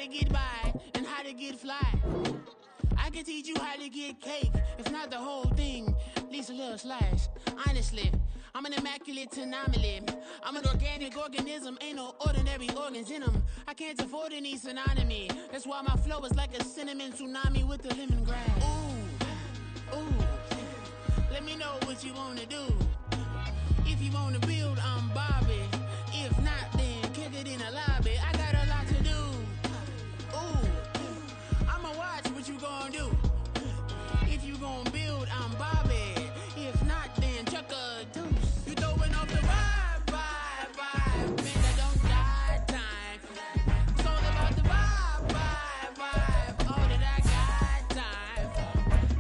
to get by and how to get fly. I can teach you how to get cake, if not the whole thing, at least a little slice. Honestly, I'm an immaculate anomaly. I'm an organic organism, ain't no ordinary organs in them. I can't afford any synonymy. That's why my flow is like a cinnamon tsunami with the lemongrass. Ooh, ooh, let me know what you wanna do. If you wanna build, I'm Bobby. If not, then kick it in the lobby. I got a lot to do. Ooh, I'ma watch what you gonna do. If you gonna build, I'm Bobby. If not, then chuck a deuce. You throwing off the vibe. Man, I don't die time. It's all about the vibe. All that I got time.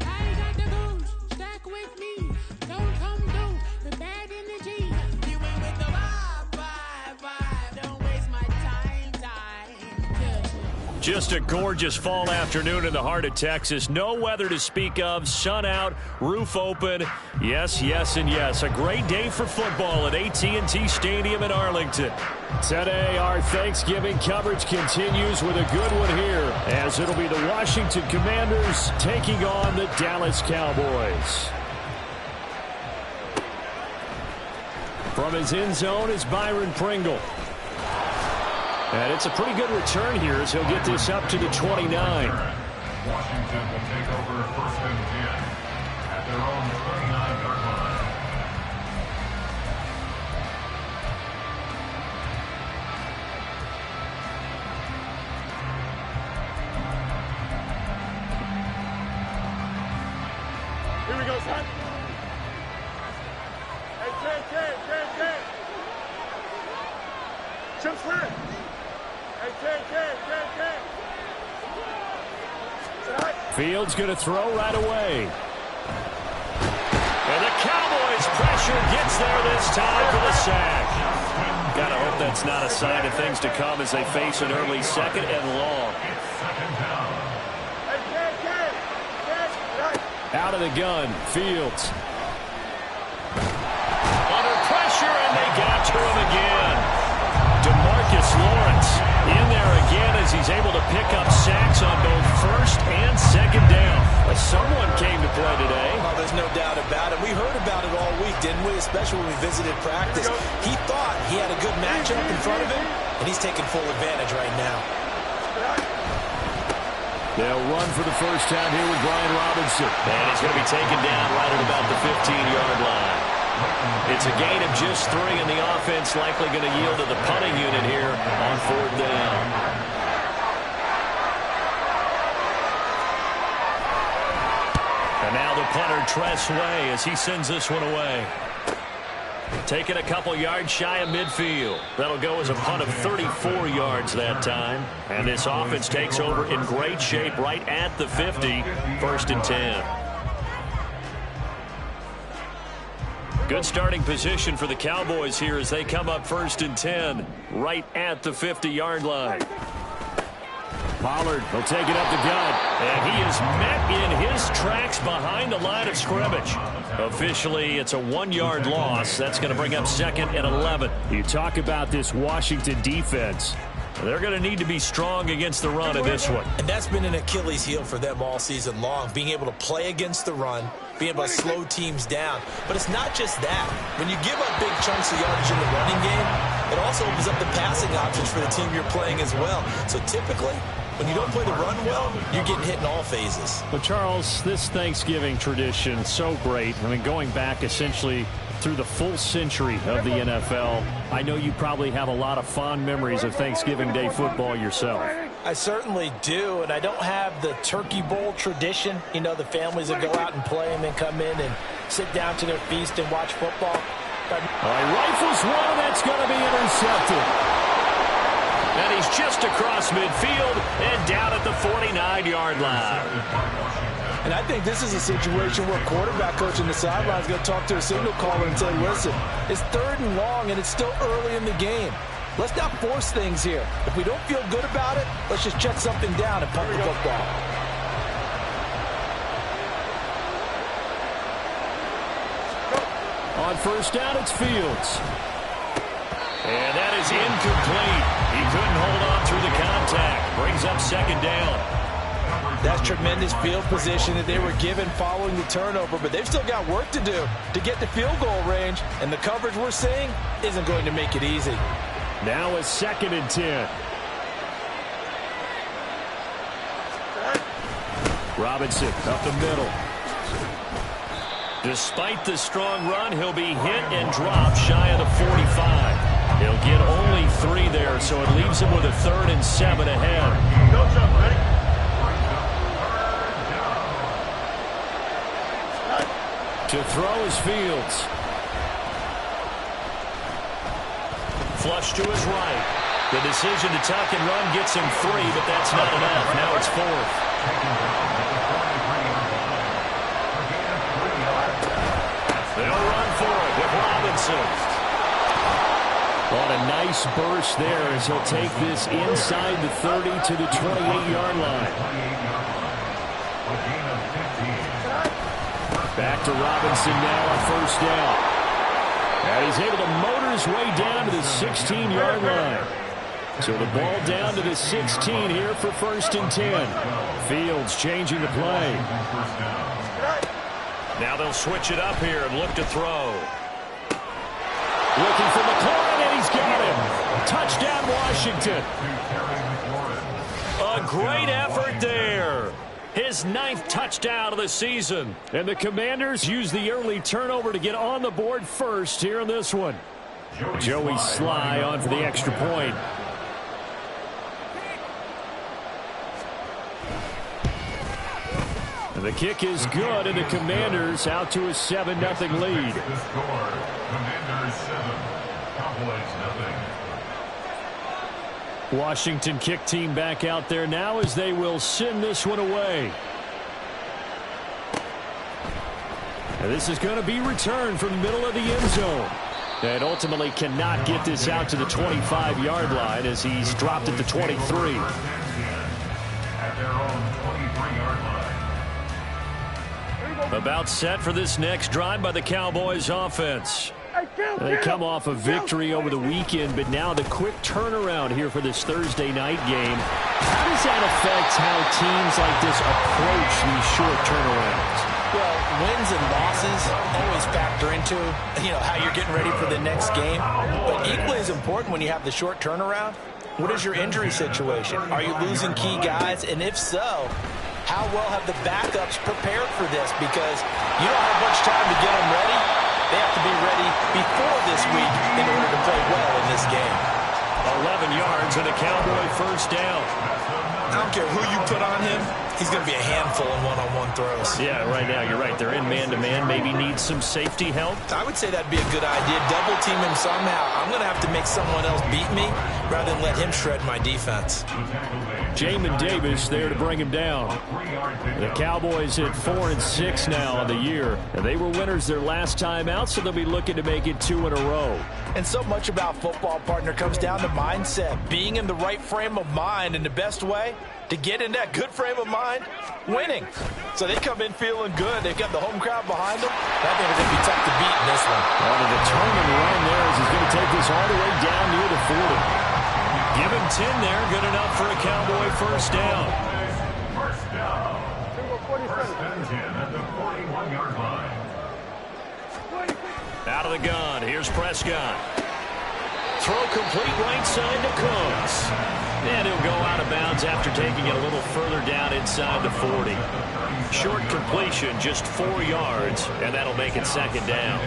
I got the goose, stack with me. Don't come through the bad energy. You ain't with the vibe. Don't waste my time. Yeah. Just a gorgeous fall afternoon in the heart of Texas. No weather to speak of. Sun out, roof open. Yes, yes, and yes. A great day for football at AT&T Stadium in Arlington. Today, our Thanksgiving coverage continues with a good one here, as it'll be the Washington Commanders taking on the Dallas Cowboys. From his end zone is Byron Pringle. And it's a pretty good return here as he'll get this up to the 29. Washington will take over first and 10 at their own 39-yard line. Here we go, son. Hey, Ken. Chip Swear. Hey, Ken. Fields going to throw right away. And the Cowboys pressure gets there this time for the sack. Gotta hope that's not a sign of things to come as they face an early second and long. Out of the gun, Fields. Under pressure, and they got to him again. DeMarcus Lawrence in there again as he's able to pick up sacks on both first and second down. Someone came to play today. Oh, there's no doubt about it. We heard about it all week, didn't we? Especially when we visited practice. He thought he had a good matchup in front of him, and he's taking full advantage right now. They'll run for the first time here with Brian Robinson. And he's going to be taken down right at about the 15-yard line. It's a gain of just 3, and the offense likely going to yield to the punting unit here on 4th down. And now the punter, Tress Way, as he sends this one away. Taking a couple yards shy of midfield. That'll go as a punt of 34 yards that time. And this offense takes over in great shape right at the 50, 1st and 10. Good starting position for the Cowboys here as they come up 1st and 10 right at the 50-yard line. Pollard will take it up the gut, and he is met in his tracks behind the line of scrimmage. Officially, it's a 1-yard loss. That's going to bring up 2nd and 11. You talk about this Washington defense. They're going to need to be strong against the run in this one. And that's been an Achilles heel for them all season long, being able to play against the run, being able to slow teams down. But it's not just that. When you give up big chunks of yardage in the running game, it also opens up the passing options for the team you're playing as well. So typically, when you don't play the run well, you're getting hit in all phases. Well, Charles, this Thanksgiving tradition, so great. I mean, going back essentially through the full century of the NFL, I know you probably have a lot of fond memories of Thanksgiving Day football yourself. I certainly do, and I don't have the Turkey Bowl tradition. You know, the families that go out and play and then come in and sit down to their feast and watch football. But rifles one, that's going to be intercepted. And he's just across midfield and down at the 49-yard line. And I think this is a situation where quarterback coach in the sideline is going to talk to a signal caller and say, listen, it's 3rd and long and it's still early in the game. Let's not force things here. If we don't feel good about it, let's just check something down and punt the football. On 1st down, it's Fields. And that is incomplete. He couldn't hold on through the contact. Brings up second down. That's tremendous field position that they were given following the turnover, but they've still got work to do to get to field goal range, and the coverage we're seeing isn't going to make it easy. Now a 2nd and 10. Robinson up the middle. Despite the strong run, he'll be hit and dropped shy of the 45. He'll get only 3 there, so it leaves him with a 3rd and 7 ahead. Go, jump, ready? To throw is Fields. Flush to his right. The decision to tuck and run gets him 3, but that's not enough. Now it's 4th. They'll run for it with Robinson. On a nice burst there as he'll take this inside the 30 to the 28-yard line. Back to Robinson now on 1st down. And he's able to motor his way down to the 16-yard line. So the ball down to the 16 here for 1st and 10. Fields changing the play. Now they'll switch it up here and look to throw. Looking for McLaurin, and he's got him. Touchdown, Washington. A great effort there. His 9th touchdown of the season. And the Commanders use the early turnover to get on the board first here in this one. Joey Sly on for the extra point. And the kick is good, and the Commanders out to a 7-0 lead. The score, Commanders 7, Cowboys 0. Washington kick team back out there now as they will send this one away. And this is going to be returned from the middle of the end zone. And ultimately cannot get this out to the 25-yard line as he's dropped at the 23. At their own 23-yard line. About set for this next drive by the Cowboys offense. They come off a victory over the weekend, but now the quick turnaround here for this Thursday night game. How does that affect how teams like this approach these short turnarounds? Well, wins and losses always factor into, how you're getting ready for the next game. But equally as important when you have the short turnaround, what is your injury situation? Are you losing key guys? And if so, how well have the backups prepared for this? Because you don't have much time to get them ready. They have to be ready before this week in order to play well in this game. 11 yards and a Cowboy 1st down. I don't care who you put on him. He's going to be a handful in one-on-one throws. Yeah, right now you're right. They're in man-to-man. Maybe needs some safety help. I would say that'd be a good idea. Double team him somehow. I'm going to have to make someone else beat me rather than let him shred my defense. Jamin Davis there to bring him down. The Cowboys at 4-6 now on the year. And they were winners their last time out, so they'll be looking to make it 2 in a row. And so much about football, partner, comes down to mindset. Being in the right frame of mind, and the best way to get in that good frame of mind, winning. So they come in feeling good. They've got the home crowd behind them. I think they're going to be tough to beat in this one. On a determined run there as he's going to take this all the way down near the 40. Give him 10 there. Good enough for a Cowboy 1st down. First down. 1st and 10 at the 41-yard line. Out of the gun. Here's Prescott. Throw complete right side to Cooks. And he'll go out of bounds after taking it a little further down inside the 40. Short completion, just 4 yards, and that'll make it 2nd down.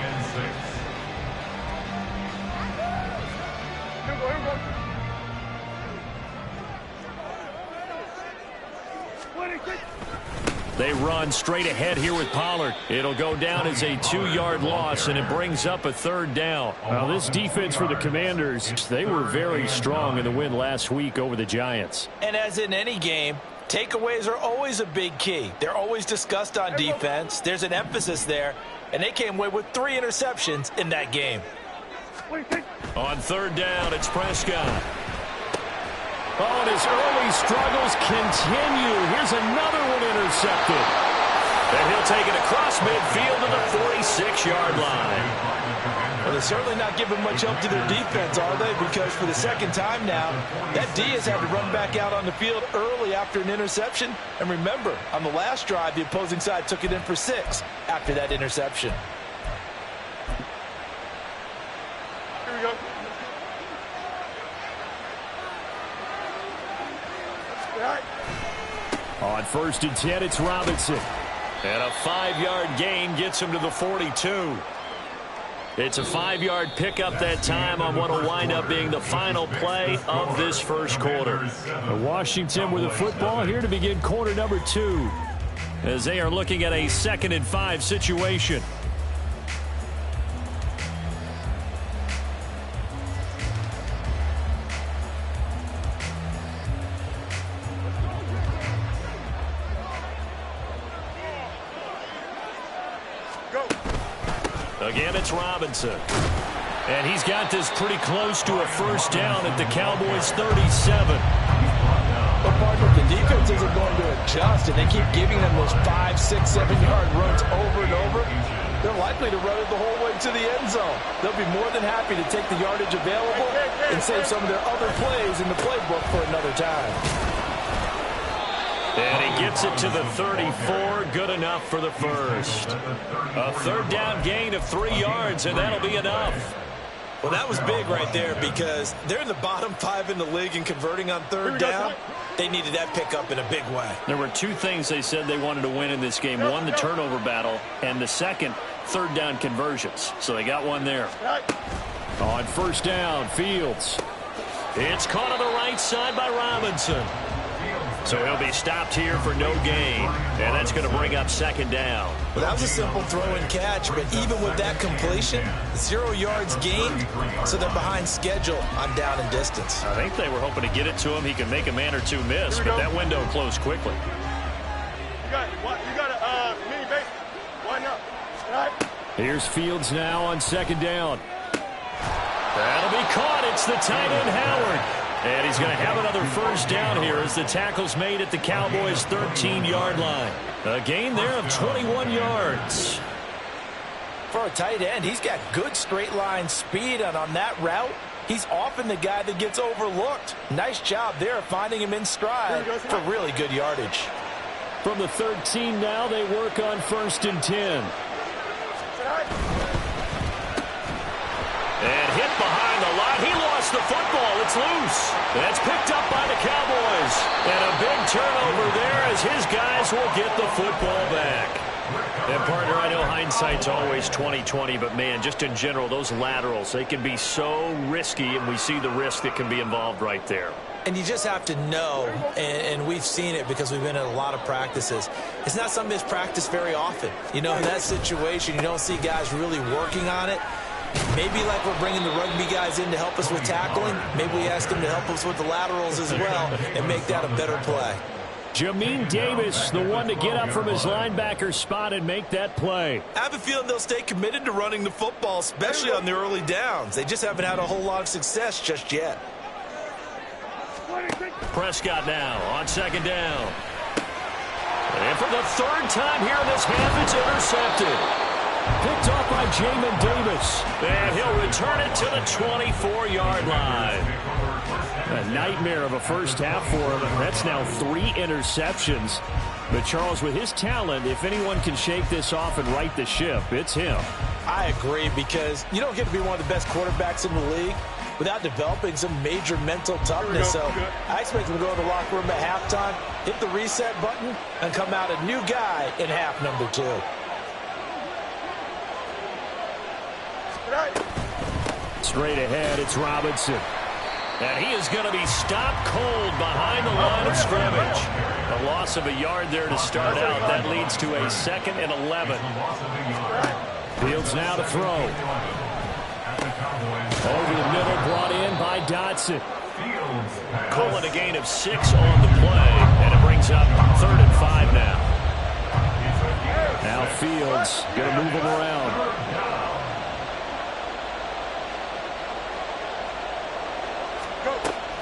They run straight ahead here with Pollard. It'll go down as a 2-yard loss, and it brings up a 3rd down. Now, this defense for the Commanders, they were very strong in the win last week over the Giants. And as in any game, takeaways are always a big key. They're always discussed on defense. There's an emphasis there, and they came away with 3 interceptions in that game. On 3rd down, it's Prescott. Oh, and his early struggles continue. Here's another one intercepted. And he'll take it across midfield to the 46-yard line. Well, they're certainly not giving much help to their defense, are they? Because for the second time now, that D has had to run back out on the field early after an interception. And remember, on the last drive, the opposing side took it in for 6 after that interception. Here we go. All right. On 1st and 10, it's Robinson. And a 5-yard gain gets him to the 42. It's a 5-yard pickup that time on what will wind up being the final play of this first quarter. Washington with the football here to begin quarter number 2 as they are looking at a 2nd and 5 situation. Again, it's Robinson. And he's got this pretty close to a first down at the Cowboys' 37. But partner, the defense isn't going to adjust, and they keep giving them those 5, 6, 7-yard runs over and over. They're likely to run it the whole way to the end zone. They'll be more than happy to take the yardage available and save some of their other plays in the playbook for another time. And he gets it to the 34. Good enough for the first. A 3rd down gain of 3 yards, and that'll be enough. Well, that was big right there because they're in the bottom 5 in the league in converting on 3rd down. They needed that pickup in a big way. There were 2 things they said they wanted to win in this game. One, the turnover battle, and the second, 3rd down conversions. So they got one there. On 1st down, Fields. It's caught on the right side by Robinson. So he'll be stopped here for no gain. And that's going to bring up 2nd down. Well, that was a simple throw and catch, but even with that completion, 0 yards gained, so they're behind schedule on down and distance. I think they were hoping to get it to him. He could make a man or 2 miss, but that window closed quickly. You got a mini base. Why not? All right. Here's Fields now on 2nd down. That'll be caught. It's the tight end, Howard. And he's going to have another first down here as the tackle's made at the Cowboys' 13-yard line. A gain there of 21 yards. For a tight end, he's got good straight line speed, and on that route, he's often the guy that gets overlooked. Nice job there finding him in stride for really good yardage. From the 13 now, they work on 1st and 10. And hit behind the line. He lost the football. It's loose. That's picked up by the Cowboys. And a big turnover there as his guys will get the football back. And, partner, I know hindsight's always 20/20, but, man, just in general, those laterals, they can be so risky, and we see the risk that can be involved right there. And you just have to know, and we've seen it because we've been in a lot of practices, it's not something that's practiced very often. You know, in that situation, you don't see guys really working on it. Maybe like we're bringing the rugby guys in to help us with tackling, maybe we ask them to help us with the laterals as well and make that a better play. Jamin Davis, the one to get up from his linebacker spot and make that play. I have a feeling they'll stay committed to running the football, especially on the early downs. They just haven't had a whole lot of success just yet. Prescott now on 2nd down. And for the 3rd time here in this half, it's intercepted. Picked off by Jamin Davis. And he'll return it to the 24-yard line. A nightmare of a first half for him. That's now 3 interceptions. But, Charles, with his talent, if anyone can shake this off and right the ship, it's him. I agree, because you don't get to be one of the best quarterbacks in the league without developing some major mental toughness. So I expect him to go in the locker room at halftime, hit the reset button, and come out a new guy in half number 2. Straight ahead, it's Robinson. And he is going to be stopped cold behind the line of scrimmage. A loss of a yard there to start out. That leads to a 2nd and 11. Fields now to throw. Over the middle, brought in by Dotson. Calling a gain of 6 on the play. And it brings up 3rd and 5 now. Now Fields going to move him around.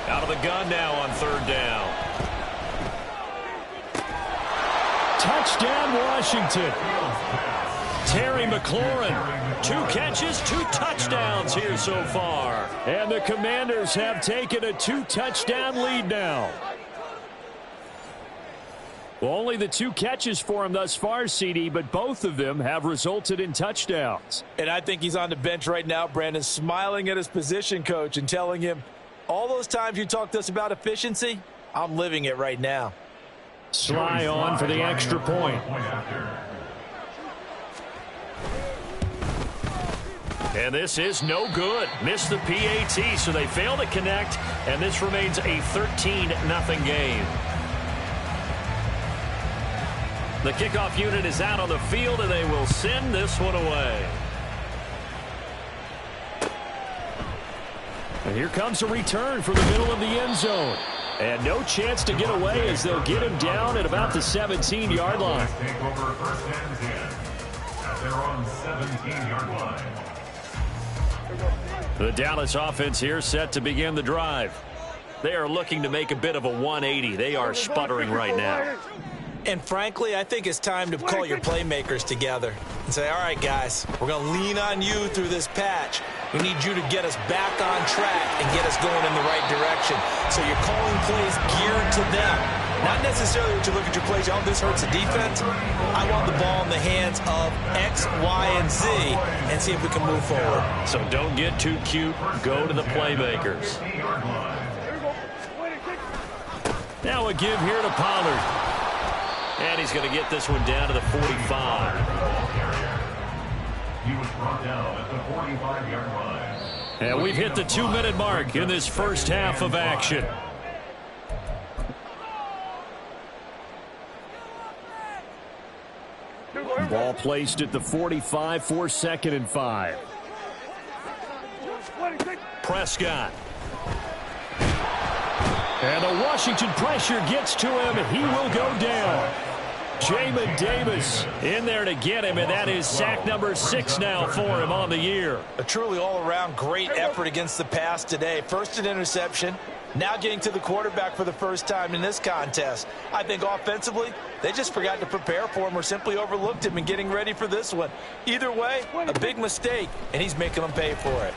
Out of the gun now on 3rd down. Touchdown, Washington. Terry McLaurin, 2 catches, 2 touchdowns here so far. And the Commanders have taken a 2-touchdown lead now. Well, only the 2 catches for him thus far, CD, but both of them have resulted in touchdowns. And I think he's on the bench right now, Brandon, smiling at his position coach and telling him, all those times you talked to us about efficiency, I'm living it right now. Sly on for the extra point. And this is no good. Missed the PAT, so they fail to connect, and this remains a 13-0 game. The kickoff unit is out on the field, and they will send this one away. And here comes a return from the middle of the end zone. And no chance to get away as they'll get him down at about the 17-yard line. Take over first and 10 at their own 17-yard line. The Dallas offense here set to begin the drive. They are looking to make a bit of a 180. They are sputtering right now. And frankly, I think it's time to call your playmakers together and say, all right, guys, we're going to lean on you through this patch. We need you to get us back on track and get us going in the right direction. So you're calling plays geared to them. Not necessarily what you look at your plays, oh, this hurts the defense. I want the ball in the hands of X, Y, and Z and see if we can move forward. So don't get too cute. Go to the playmakers. Now a give here to Pollard. And he's going to get this one down to the 45. He was brought down at the 45-yard line. And we've hit the 2-minute mark in this first half of action. Ball placed at the 45 for 2nd and 5. Prescott. And the Washington pressure gets to him. He will go down. Jamin Davis in there to get him, and that is sack number 6 now for him on the year. A truly all-around great effort against the pass today. First an interception, now getting to the quarterback for the first time in this contest. I think offensively, they just forgot to prepare for him or simply overlooked him in getting ready for this one. Either way, a big mistake, and he's making them pay for it.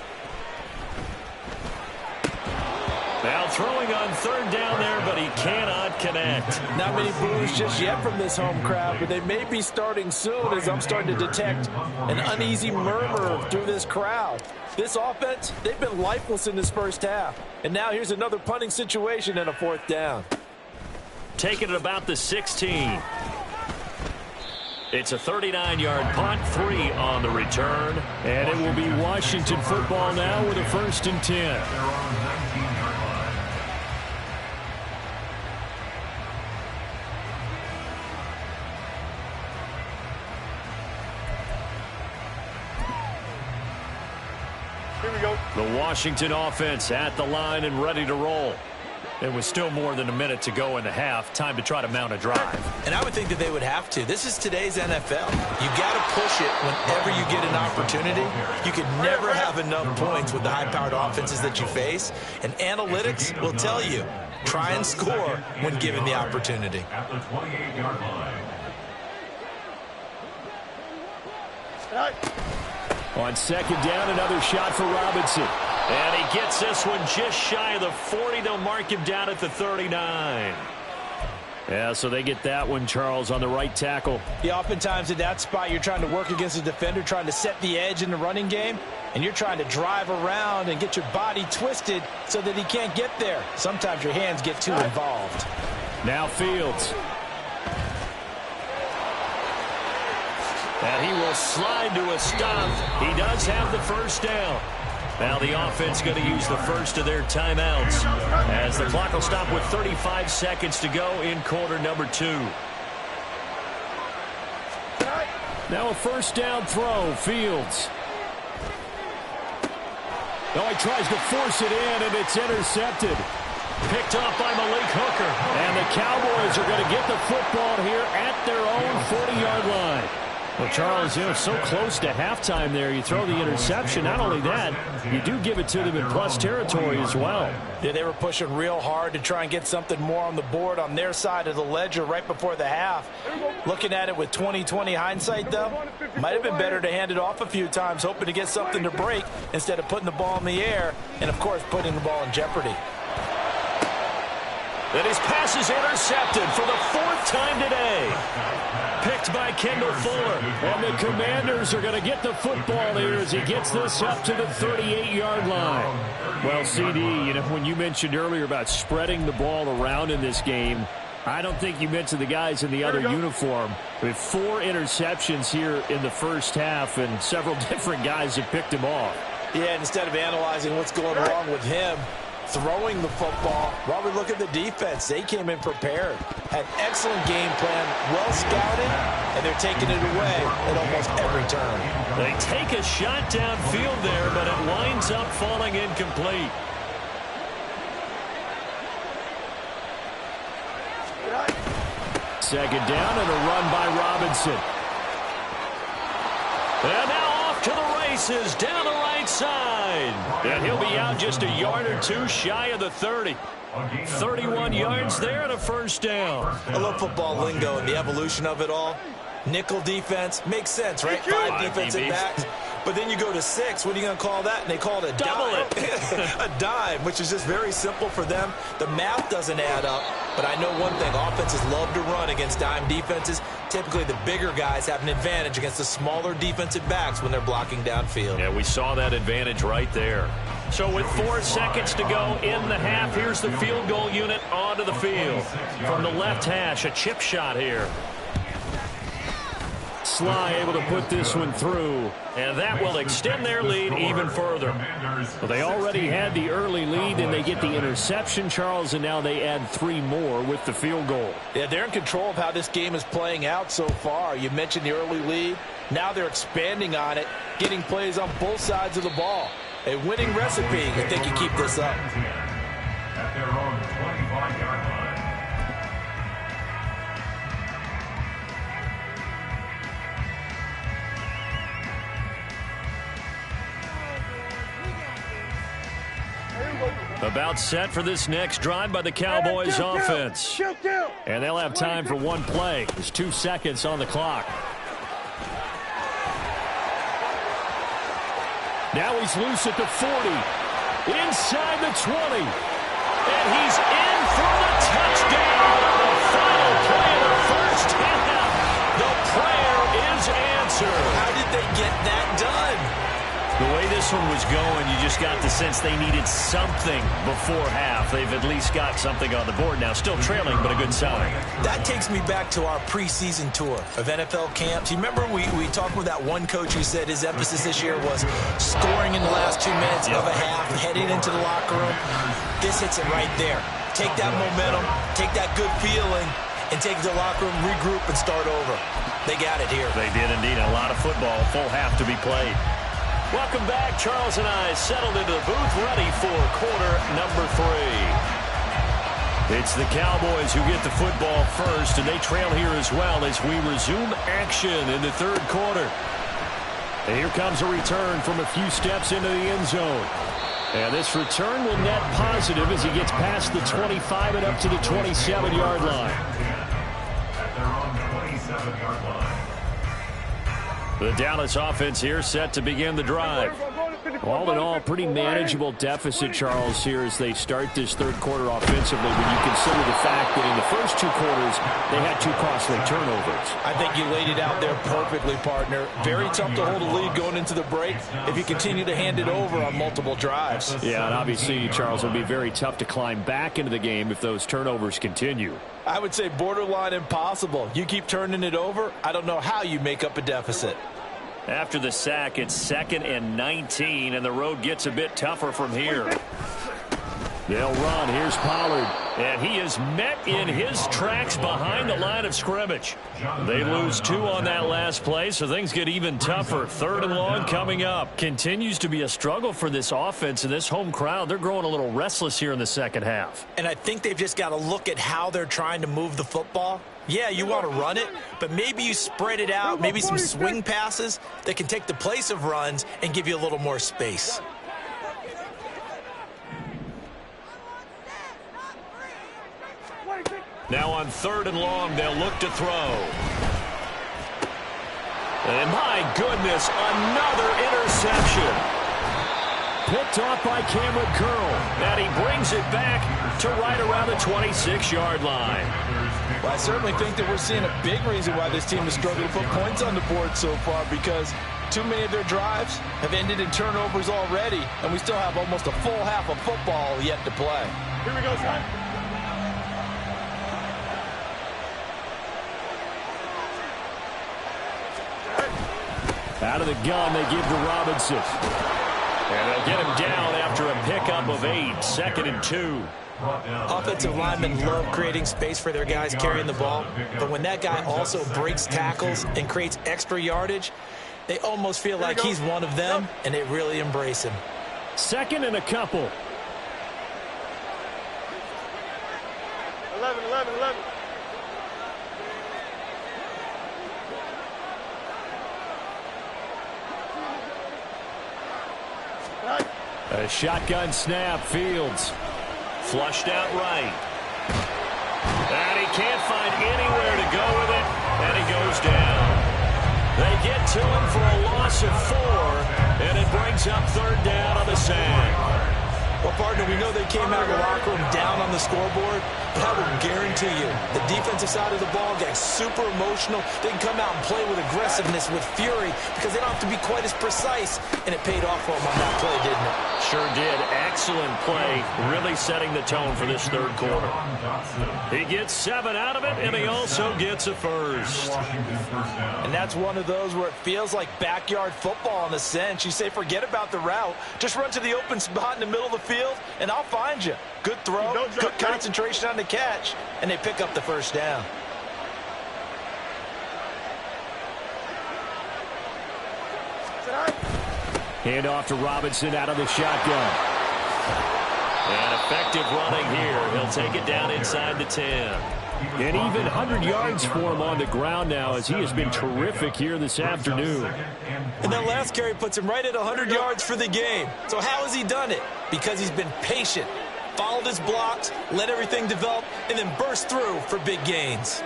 Now throwing on 3rd down there, but he cannot connect. Not many boos just yet from this home crowd, but they may be starting soon as I'm starting to detect an uneasy murmur through this crowd. This offense, they've been lifeless in this first half. And now here's another punting situation and a 4th down. Taking it about the 16. It's a 39-yard punt, 3 on the return. And it will be Washington football now with a 1st and 10. Here we go. The Washington offense at the line and ready to roll. It was still more than a minute to go in the half. Time to try to mount a drive. And I would think that they would have to. This is today's NFL. You got to push it whenever you get an opportunity. You can never have enough points with the high-powered offenses that you face. And analytics will tell you, try and score when given the opportunity. At the 28-yard line. On 2nd down, another shot for Robinson. And he gets this one just shy of the 40. They'll mark him down at the 39. Yeah, so they get that one, Charles, on the right tackle. Yeah, oftentimes at that spot, you're trying to work against a defender, trying to set the edge in the running game, and you're trying to drive around and get your body twisted so that he can't get there. Sometimes your hands get too involved. Now Fields. And he will slide to a stop. He does have the 1st down. Now the offense going to use the first of their timeouts as the clock will stop with 35 seconds to go in quarter number 2. Now a 1st down throw, Fields. Oh, he tries to force it in, and it's intercepted. Picked off by Malik Hooker. And the Cowboys are going to get the football here at their own 40-yard line. Well, Charles, you know, so close to halftime there. You throw the interception. Not only that, you do give it to them in plus territory as well. Yeah, they were pushing real hard to try and get something more on the board on their side of the ledger right before the half. Looking at it with 20/20 hindsight, though, might have been better to hand it off a few times, hoping to get something to break instead of putting the ball in the air and, of course, putting the ball in jeopardy. And his pass is intercepted for the 4th time today. Picked by Kendall Fuller. And the Commanders are going to get the football here as he gets this up to the 38-yard line. Well, CD, you know, when you mentioned earlier about spreading the ball around in this game, I don't think you mentioned the guys in the other uniform. With 4 interceptions here in the first half, and several different guys have picked him off. Yeah, instead of analyzing what's going wrong with him, throwing the football, while we look at the defense, they came in prepared. Had excellent game plan, well scouted, and they're taking it away at almost every turn. They take a shot downfield there, but it winds up falling incomplete. Second down and a run by Robinson. And now off to the races down the right side. And he'll be out just a yard or two shy of the 30. 31 yards there and a first down. I love football lingo and the evolution of it all. Nickel defense makes sense, right? 5 defensive backs. But then you go to 6. What are you going to call that? And they call it a dime. A dime, which is just very simple for them. The math doesn't add up. But I know one thing. Offenses love to run against dime defenses. Typically, the bigger guys have an advantage against the smaller defensive backs when they're blocking downfield. Yeah, we saw that advantage right there. So with 4 seconds to go in the half, here's the field goal unit onto the field. From the left hash, a chip shot here. Sly able to put this one through, and that will extend their lead even further. Well, they already had the early lead, and they get the interception, Charles, and now they add 3 more with the field goal. Yeah, they're in control of how this game is playing out so far. You mentioned the early lead. Now they're expanding on it, getting plays on both sides of the ball. A winning recipe if they can keep this up. At their own 25-yard line. About set for this next drive by the Cowboys offense. And they'll have time for one play. There's 2 seconds on the clock. Now he's loose at the 40. Inside the 20. And he's in for the touchdown on the final play of the first half. The prayer is answered. How did they get that done? The way this one was going, you just got the sense they needed something before half. They've at least got something on the board now. Still trailing, but a good sign. That takes me back to our preseason tour of NFL camps. You remember we talked with that one coach who said his emphasis this year was scoring in the last 2 minutes of a half, heading into the locker room. This hits it right there. Take that momentum, take that good feeling, and take it to the locker room, regroup, and start over. They got it here. They did indeed. A lot of football, full half to be played. Welcome back. Charles and I settled into the booth, ready for quarter number 3. It's the Cowboys who get the football first, and they trail here as well as we resume action in the 3rd quarter. And here comes a return from a few steps into the end zone. And this return will net positive as he gets past the 25 and up to the 27-yard line. At their own 27-yard line. The Dallas offense here set to begin the drive. All in all, pretty manageable deficit, Charles, here as they start this 3rd quarter offensively when you consider the fact that in the first 2 quarters, they had 2 costly turnovers. I think you laid it out there perfectly, partner. Very tough to hold a lead going into the break if you continue to hand it over on multiple drives. Yeah, and obviously, Charles, it'll be very tough to climb back into the game if those turnovers continue. I would say borderline impossible. You keep turning it over, I don't know how you make up a deficit. After the sack, it's 2nd and 19, and the road gets a bit tougher from here. They'll run. Here's Pollard. And he is met in his tracks behind the line of scrimmage. They lose 2 on that last play, so things get even tougher. 3rd and long coming up. Continues to be a struggle for this offense and this home crowd. They're growing a little restless here in the second half. And I think they've just got to look at how they're trying to move the football. Yeah, you want to run it, but maybe you spread it out, maybe some swing passes that can take the place of runs and give you a little more space. Now on 3rd and long, they'll look to throw. And my goodness, another interception. Picked off by Cameron Curl. And he brings it back to right around the 26-yard line. Well, I certainly think that we're seeing a big reason why this team has struggled to put points on the board so far, because too many of their drives have ended in turnovers already, and we still have almost a full half of football yet to play. Here we go, son. Out of the gun, they give to Robinson. And they'll get him down after a pickup of 8, 2nd and 2. Offensive linemen love creating space for their guys carrying the ball, but when that guy also breaks tackles and creates extra yardage, they almost feel like he's one of them, and they really embrace him. 2nd and a couple. 11. A shotgun snap, Fields. Flushed out right. And he can't find anywhere to go with it, and he goes down. They get to him for a loss of 4, and it brings up 3rd down on the sand. Well, partner, we know they came out of the locker room down on the scoreboard, but I will guarantee you the defensive side of the ball gets super emotional. They can come out and play with aggressiveness, with fury, because they don't have to be quite as precise, and it paid off for them on that play, didn't it? Sure did. Excellent play, really setting the tone for this 3rd quarter. He gets 7 out of it, and he also gets a first. And that's one of those where it feels like backyard football in a sense. You say, forget about the route. Just run to the open spot in the middle of the field, and I'll find you. Good throw, good concentration on the catch, and they pick up the first down. Hand off to Robinson out of the shotgun. And effective running here. He'll take it down inside the 10. And even 100 yards for him on the ground now, as he has been terrific here this afternoon. And that last carry puts him right at 100 yards for the game. So how has he done it? Because he's been patient, followed his blocks, let everything develop, and then burst through for big gains.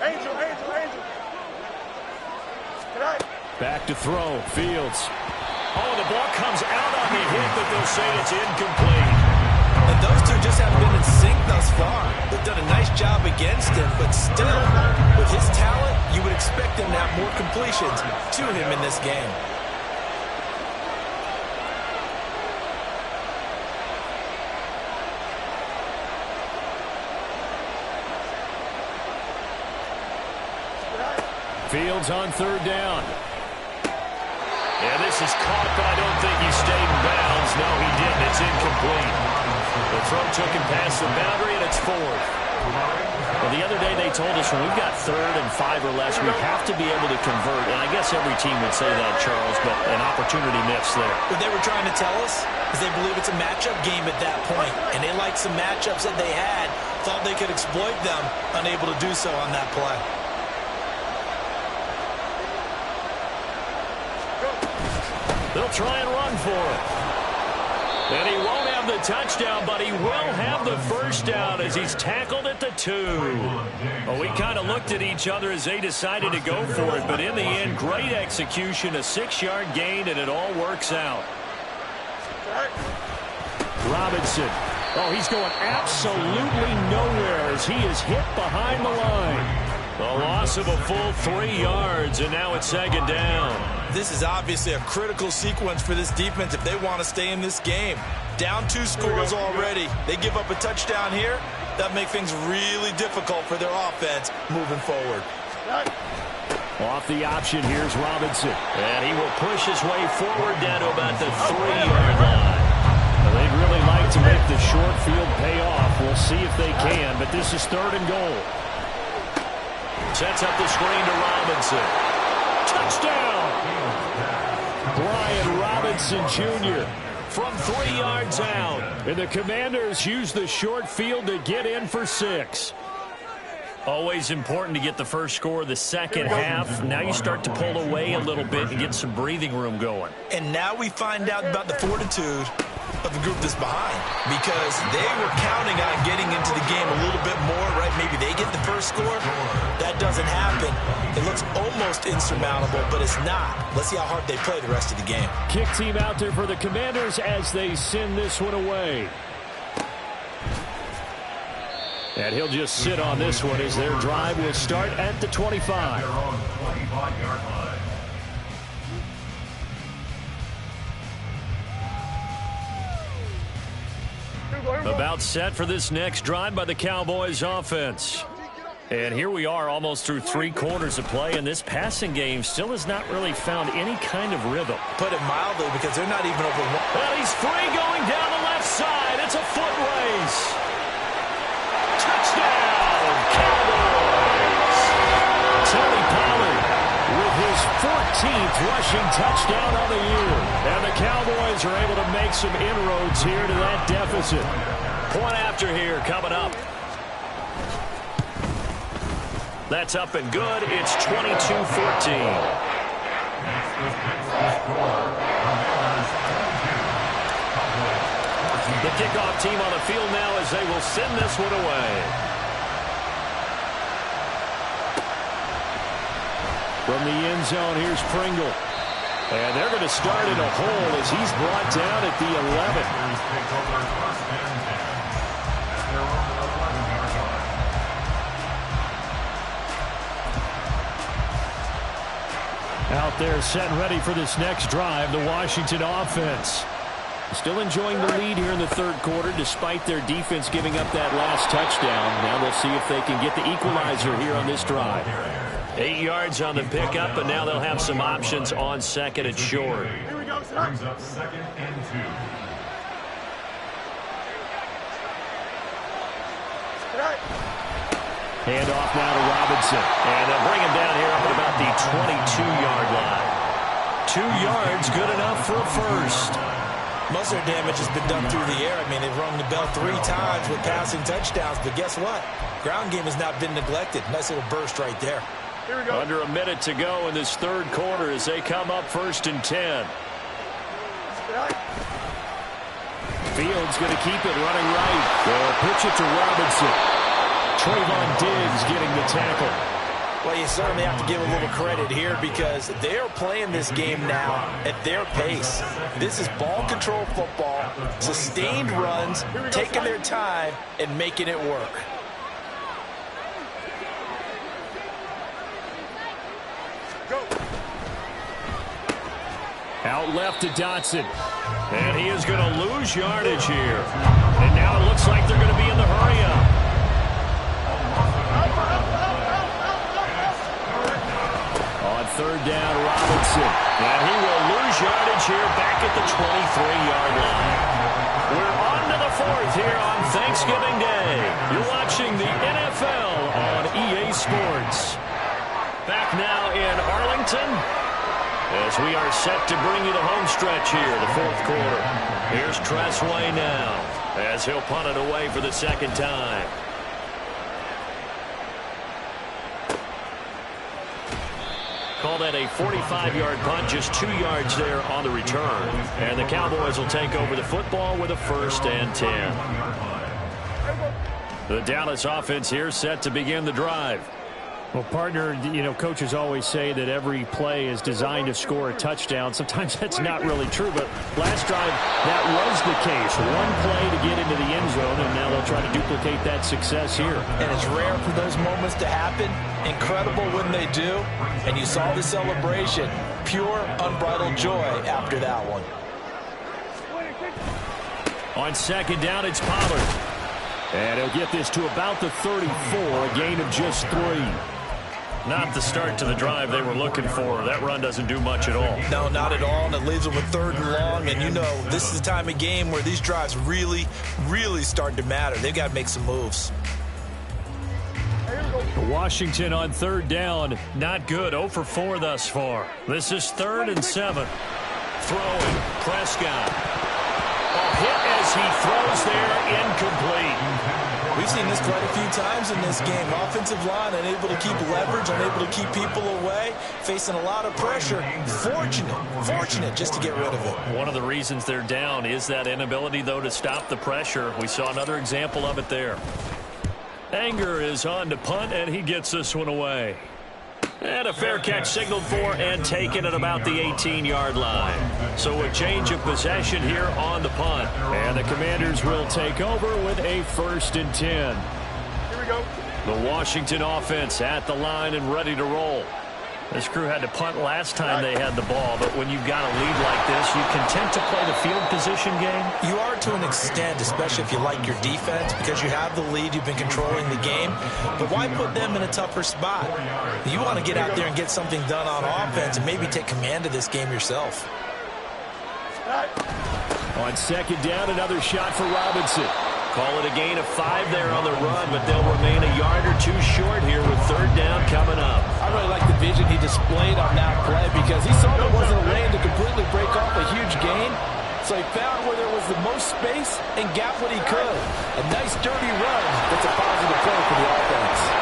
Angel. Back to throw, Fields. Oh, the ball comes out on the hit, but they'll say it's incomplete. And those two just haven't been in sync thus far. They've done a nice job against him, but still, with his talent, you would expect him to have more completions to him in this game. Fields on 3rd down. And this is caught, but I don't think he stayed in bounds. No, he didn't. It's incomplete. The throw took him past the boundary, and it's 4th. Well, the other day they told us when we've got 3rd and 5 or less, we have to be able to convert. And I guess every team would say that, Charles, but an opportunity missed there. What they were trying to tell us is they believe it's a matchup game at that point, and they liked some matchups that they had, thought they could exploit them, unable to do so on that play. They'll try and run for it. And he won't have the touchdown, but he will have the first down as he's tackled at the 2. Well, we kind of looked at each other as they decided to go for it, but in the end, great execution, a 6-yard gain, and it all works out. Robinson. Oh, he's going absolutely nowhere as he is hit behind the line. A loss of a full 3 yards, and now it's 2nd down. This is obviously a critical sequence for this defense if they want to stay in this game. Down 2 scores already. They give up a touchdown here. That makes things really difficult for their offense moving forward. Off the option, here's Robinson. And he will push his way forward down to about the 3-yard line. Well, they'd really like to make the short field pay off. We'll see if they can, but this is 3rd and goal. Sets up the screen to Robinson. Touchdown! Brian Robinson Jr. from 3 yards out. And the Commanders use the short field to get in for 6. Always important to get the first score of the second half. Now you start to pull away a little bit and get some breathing room going. And now we find out about the fortitude of the group that's behind, because they were counting on getting into the game a little bit more, right? Maybe they get the first score. That doesn't happen. It looks almost insurmountable, but it's not. Let's see how hard they play the rest of the game. Kick team out there for the Commanders as they send this one away. And he'll just sit on this one as their drive will start at the 25. Their own 25-yard line. About set for this next drive by the Cowboys offense. And here we are almost through 3 quarters of play, and this passing game still has not really found any kind of rhythm. Put it mildly, because they're not even over one. Well, he's free going down the left side. It's a foot race. Touchdown, Cowboys! Tony Pollard with his 14th rushing touchdown on the year. And the Cowboys are able to make some inroads here to that deficit. Point after here coming up. That's up and good. It's 22-14. The kickoff team on the field now as they will send this one away. From the end zone, here's Pringle. And they're going to start in a hole as he's brought down at the 11. Out there set and ready for this next drive, the Washington offense. Still enjoying the lead here in the 3rd quarter despite their defense giving up that last touchdown. Now they'll see if they can get the equalizer here on this drive. 8 yards on the pickup, and now they'll have some options on 2nd and short. Brings up 2nd and 2. Hand off now to Robinson. And they'll bring him down here up at about the 22-yard line. 2 yards, good enough for a first. Most of their damage has been done through the air. I mean, they've rung the bell 3 times with passing touchdowns, but guess what? Ground game has not been neglected. Nice little burst right there. Here we go. Under a minute to go in this 3rd quarter as they come up 1st and 10. Fields going to keep it running right. They'll pitch it to Robinson. Trayvon Diggs getting the tackle. Well, you certainly have to give a little credit here because they are playing this game now at their pace. This is ball control football, sustained runs, taking their time and making it work. Out left to Dotson. And he is going to lose yardage here. And now it looks like they're going to be in the hurry-up. On 3rd down, Robinson. And he will lose yardage here back at the 23-yard line. We're on to the 4th here on Thanksgiving Day. You're watching the NFL on EA Sports. Back now in Arlington as we are set to bring you the home stretch here, the 4th quarter. Here's Tressway now as he'll punt it away for the 2nd time. Call that a 45-yard punt, just 2 yards there on the return. And the Cowboys will take over the football with a 1st and 10. The Dallas offense here set to begin the drive. Well, partner, you know, coaches always say that every play is designed to score a touchdown. Sometimes that's not really true, but last drive, that was the case. One play to get into the end zone, and now they'll try to duplicate that success here. And it's rare for those moments to happen. Incredible when they do. And you saw the celebration. Pure, unbridled joy after that one. On 2nd down, it's Pollard. And he'll get this to about the 34, a gain of just 3. Not the start to the drive they were looking for. That run doesn't do much at all. No, not at all, and it leaves them with 3rd and long, and you know this is the time of game where these drives really, really start to matter. They've got to make some moves. Washington on 3rd down. Not good. 0 for 4 thus far. This is 3rd and 7. Throwing. Prescott. A hit as he throws there. Incomplete. We've seen this quite a few times in this game. Offensive line unable to keep leverage, unable to keep people away, facing a lot of pressure. Fortunate just to get rid of it. One of the reasons they're down is that inability, though, to stop the pressure. We saw another example of it there. Anger is on to punt, and he gets this one away. And a fair catch signaled for and taken at about the 18-yard line. So a change of possession here on the punt. And the Commanders will take over with a 1st and 10. Here we go. The Washington offense at the line and ready to roll. This crew had to punt last time they had the ball, but when you've got a lead like this, you content to play the field position game? You are to an extent, especially if you like your defense, because you have the lead, you've been controlling the game. But why put them in a tougher spot? You want to get out there and get something done on offense and maybe take command of this game yourself. On 2nd down, another shot for Robinson. Call it a gain of 5 there on the run, but they'll remain a yard or 2 short here with 3rd down coming up. I really like the vision he displayed on that play because he saw there wasn't a lane to completely break off a huge gain. So he found where there was the most space and got what he could. A nice dirty run. That's a positive play for the offense.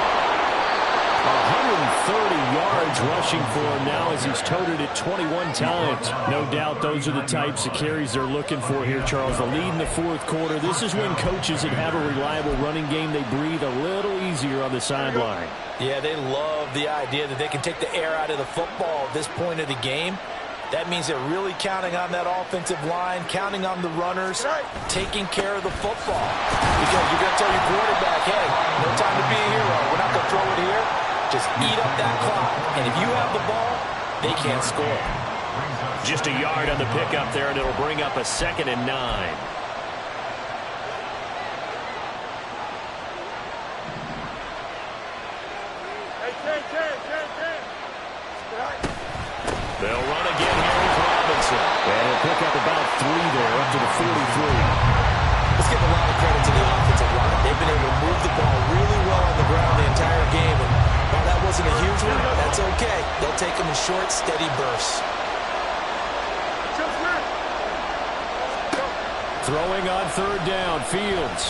130 yards rushing for him now as he's toted it 21 times. No doubt those are the types of carries they're looking for here, Charles. The lead in the 4th quarter. This is when coaches that have a reliable running game, they breathe a little easier on the sideline. Yeah, they love the idea that they can take the air out of the football at this point of the game. That means they're really counting on that offensive line, counting on the runners, taking care of the football. Because you're going to tell your quarterback, hey, no time to be a hero. We're not going to throw it here. Just eat up that clock. And if you have the ball, they can't score. Just a yard on the pickup there, and it'll bring up a 2nd and 9. They'll run again here with Robinson. And he'll pick up about 3 there, up to the 43. Let's give a lot of credit to the offensive line. They've been able to move the ball really well on the ground the entire game. And while that wasn't a huge one, that's okay. They'll take them in short, steady bursts. Throwing on 3rd down, Fields.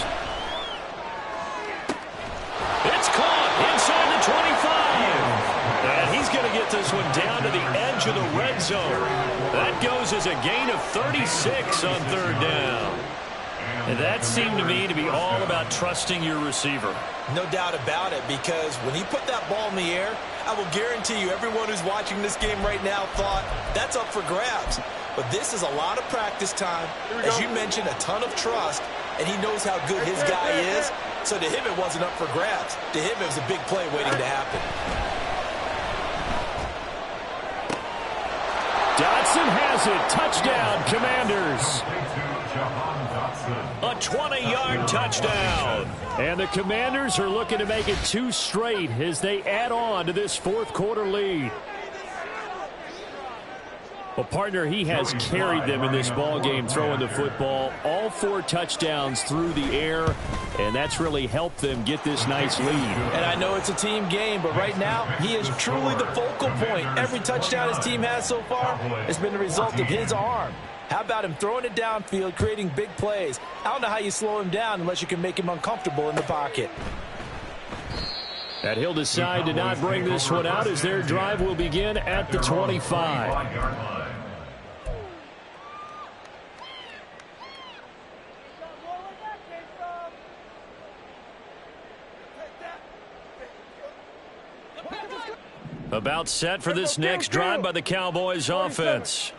It's caught inside the 25. And he's going to get this one down to the edge of the red zone. That goes as a gain of 36 on 3rd down. And that seemed to me to be all about trusting your receiver. No doubt about it, because when he put that ball in the air, I will guarantee you everyone who's watching this game right now thought that's up for grabs. But this is a lot of practice time. As you mentioned, a ton of trust, and he knows how good his guy is. So to him, it wasn't up for grabs. To him, it was a big play waiting to happen. Dotson has it. Touchdown, Commanders. A 20-yard touchdown. And the Commanders are looking to make it 2 straight as they add on to this 4th quarter lead. Well, partner, he has carried them in this ball game throwing the football. All 4 touchdowns through the air, and that's really helped them get this nice lead. And I know it's a team game, but right now, he is truly the focal point. Every touchdown his team has so far has been the result of his arm. How about him throwing it downfield, creating big plays? I don't know how you slow him down unless you can make him uncomfortable in the pocket. And he'll decide to not bring this one out as their drive will begin at the 25. About set for this next drive by the Cowboys offense.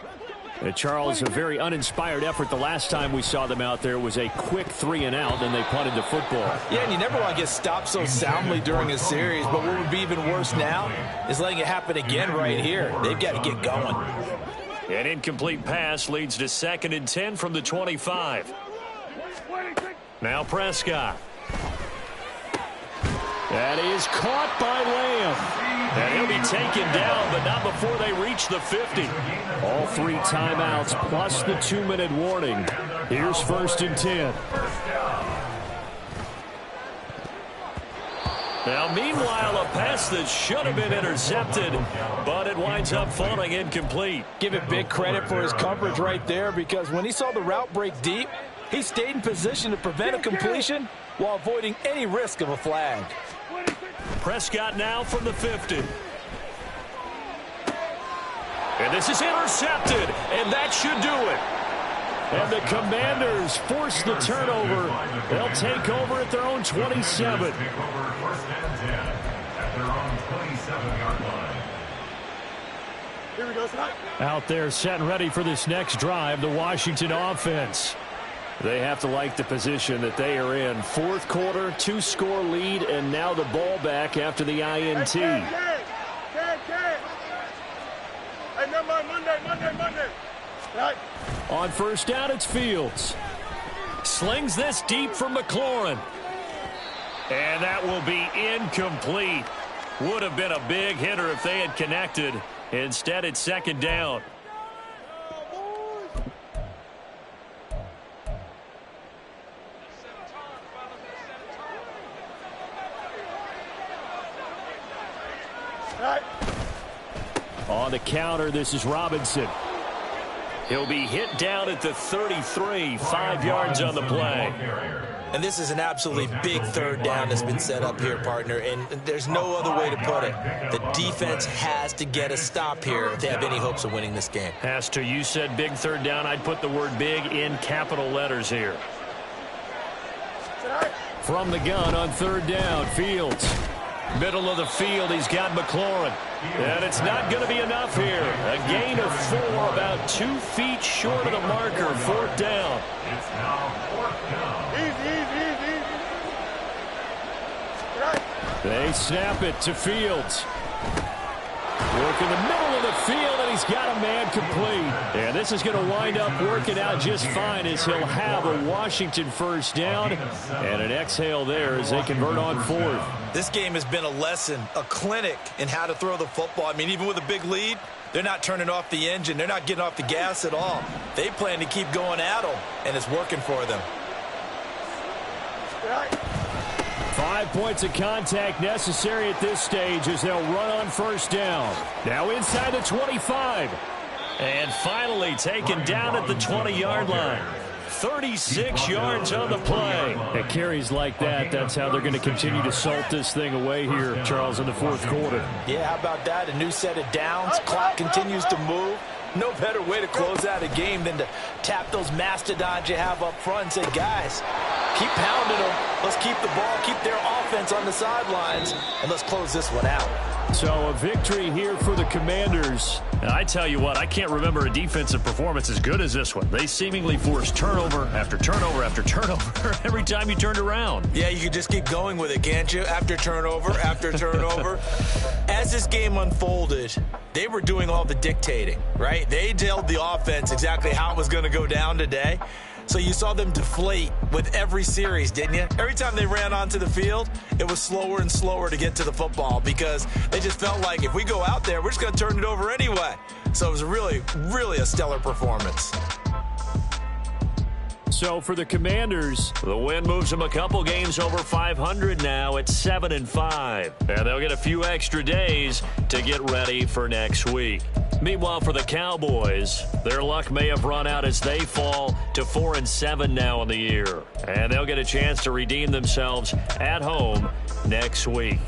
Charles, a very uninspired effort the last time we saw them out there was a quick 3-and-out, and they punted the football. Yeah, and you never want to get stopped so soundly during a series, but what would be even worse now is letting it happen again right here. They've got to get going. An incomplete pass leads to 2nd and 10 from the 25. Now Prescott. That is caught by Lamb. And he'll be taken down, but not before they reach the 50. All 3 timeouts plus the 2-minute warning. Here's 1st and 10. Now, meanwhile, a pass that should have been intercepted, but it winds up falling incomplete. Give it big credit for his coverage right there, because when he saw the route break deep, he stayed in position to prevent a completion while avoiding any risk of a flag. Prescott now from the 50. And this is intercepted, and that should do it. And the Commanders force the turnover. They'll take over at their own 27. Take over 1st and 10 at their own 27-yard line. Here we go, Scott. Out there set and ready for this next drive, the Washington offense. They have to like the position that they are in. 4th quarter, 2-score lead, and now the ball back after the INT. Hey, never mind, Monday. Right. On 1st down, it's Fields. Slings this deep from McLaurin. And that will be incomplete. Would have been a big hitter if they had connected. Instead, it's 2nd down. Right. On the counter, this is Robinson. He'll be hit down at the 33, 5 yards on the play. And this is an absolutely big 3rd down that's been set up here, partner, and there's no other way to put it. The defense has to get a stop here if they have any hopes of winning this game. Has to. You said big 3rd down. I'd put the word big in capital letters here. From the gun on 3rd down, Fields. Middle of the field, he's got McLaurin. And it's not going to be enough here. A gain of 4, about 2 feet short of the marker. 4th down. It's now 4th down. Easy. Right. They snap it to Fields. Work in the middle of the field, and he's got a man complete. And this is going to wind up working out just fine as he'll have a Washington 1st down. And an exhale there as they convert on 4th. This game has been a lesson, a clinic in how to throw the football. I mean, even with a big lead, they're not turning off the engine. They're not getting off the gas at all. They plan to keep going at them, and it's working for them. Right. 5 points of contact necessary at this stage as they'll run on 1st down. Now inside the 25. And finally taken down at the 20-yard line. 36 yards on the play. At carries like that, that's how they're going to continue to salt this thing away here, Charles, in the 4th quarter. Yeah, how about that? A new set of downs. Clock continues to move. No better way to close out a game than to tap those mastodons you have up front and say, guys, keep pounding them. Let's keep the ball, keep their offense on the sidelines, and let's close this one out. So a victory here for the Commanders. And I tell you what, I can't remember a defensive performance as good as this one. They seemingly forced turnover after turnover after turnover every time you turned around. Yeah, you can just keep going with it, can't you? After turnover, after turnover. As this game unfolded, they were doing all the dictating, right? They told the offense exactly how it was going to go down today. So you saw them deflate with every series, didn't you? Every time they ran onto the field, it was slower and slower to get to the football because they just felt like if we go out there, we're just going to turn it over anyway. So it was really, really a stellar performance. So for the Commanders, the win moves them a couple games over 500 now at 7-5. And they'll get a few extra days to get ready for next week. Meanwhile, for the Cowboys, their luck may have run out as they fall to 4-7 now in the year. And they'll get a chance to redeem themselves at home next week.